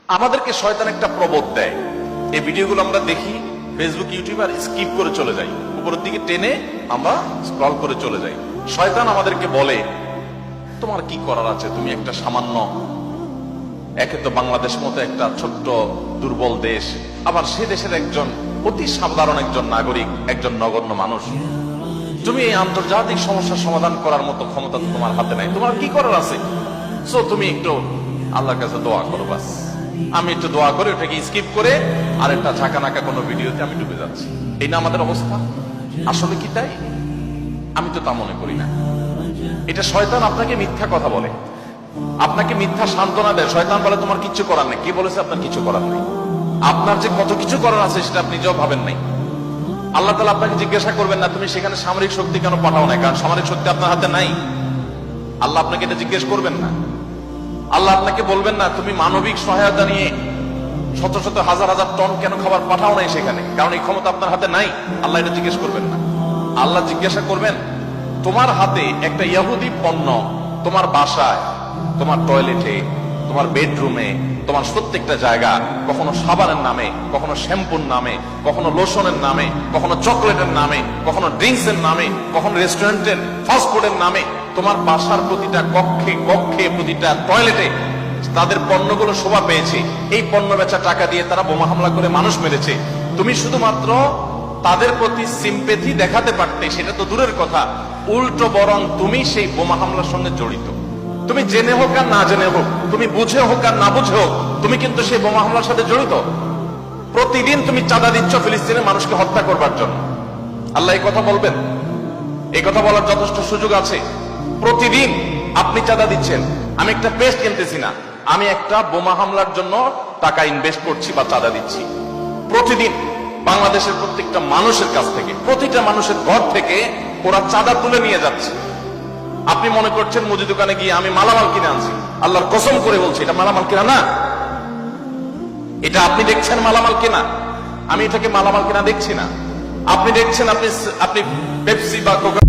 আমাদেরকে শয়তান একটা প্রবোধ দেয়, এই ভিডিওগুলো আমরা দেখি ফেসবুক ইউটিউব আর স্কিপ করে চলে যাই, উপরের দিকে টেনে আমরা স্ক্রল করে চলে যাই। শয়তান আমাদেরকে বলে তোমার কি করার আছে, তুমি একটা সামান্য, একে তো বাংলাদেশ মতো একটা ছোট্ট দুর্বল দেশ, আবার সে দেশের একজন অতি সাধারণ একজন নাগরিক, একজন নগণ্য মানুষ, তুমি এই আন্তর্জাতিক সমস্যার সমাধান করার মতো ক্ষমতা তো তোমার হাতে নাই, তোমার কি করার আছে? সো তুমি একটু আল্লাহর কাছে দোয়া করো, বাস। আমি একটু দোয়া করে ওটাকে স্কিপ করে আর একটা ঝাঁকানাকা কোনো ভিডিওতে আমি ডুবে যাচ্ছি। এই না আমাদের অবস্থা? আসলে কি তাই? আমি তো তা মনে করি না। এটা শয়তান আপনাকে মিথ্যা কথা বলে, আপনাকে মিথ্যা সান্ত্বনা দেয়। শয়তান বলে তোমার কিচ্ছু করার নেই। কে বলেছে আপনার কিছু করার নেই? আপনার যে কত কিছু করার আছে সেটা আপনি নিজেও ভাবেন নাই। আল্লাহ তাআলা আপনাকে জিজ্ঞাসা করবেন না তুমি সেখানে সামরিক শক্তি কেন পাঠাও না, কারণ সামরিক শক্তি আপনার হাতে নাই। আল্লাহ আপনাকে এটা জিজ্ঞেস করবেন না। আল্লাহ আপনাকে বলবেন না তুমি মানবিক সহায়তা নিয়ে শত শত হাজার হাজার টন কেন খাবার পাঠাও নাই সেখানে, কারণ এই ক্ষমতা আপনার হাতে নাই। আল্লাহ এটা জিজ্ঞেস করবেন না। আল্লাহ জিজ্ঞাসা করবেন তোমার হাতে একটা ইহুদি পণ্য তোমার বাসায়, তোমার টয়লেটে, তোমার বেডরুমে, তোমার প্রত্যেকটা জায়গা, কখনো সাবানের নামে, কখনো শ্যাম্পুর নামে, কখনো লোশনের নামে, কখনো চকলেটের নামে, কখনো ড্রিঙ্কসের নামে, কখনো রেস্টুরেন্টের ফাস্টফুডের নামে, তোমার বাসার প্রতিটা কক্ষে কক্ষে, প্রতিটা টয়লেটে তাদের পণ্যগুলো শোভা পেয়েছে। এই পণ্য বেচা টাকা দিয়ে তারা বোমা হামলা করে মানুষ মেরেছে। তুমি শুধুমাত্র তাদের প্রতি সিম্পেথি দেখাতে পারতে, সেটা তো দূরের কথা, উল্টো বরং তুমি সেই বোমা হামলার সঙ্গে জড়িত। তুমি জেনে হোক আর না জেনে হোক, তুমি বুঝে হোক আর না বুঝে হোক, তুমি কিন্তু সেই বোমা হামলার সাথে জড়িত। প্রতিদিন তুমি চাঁদা দিচ্ছ ফিলিস্তিনের মানুষকে হত্যা করবার জন্য। আল্লাহ এই কথা বলবেন? এই কথা বলার যথেষ্ট সুযোগ আছে? প্রতিদিন আপনি চাঁদা দিচ্ছেন। আমি একটা পেস্ট কিনতেছি না, আমি একটা বোমা হামলার জন্য টাকা ইনভেস্ট করছি বা চাঁদা দিচ্ছি। প্রতিদিন বাংলাদেশের প্রত্যেকটা মানুষের কাছ থেকে, প্রতিটা মানুষের ঘর থেকে ওরা চাঁদা তুলে নিয়ে যাচ্ছে। আপনি মনে করছেন মুদি দোকানে গিয়ে আমি মালামাল কিনে আনছি। আল্লাহর কসম করে বলছি এটা মালামাল কেনা না। এটা আপনি দেখছেন মালামাল কেনা, আমি এটাকে মালামাল কেনা দেখছি না। আপনি দেখছেন আপনি পেপসি বা কোকা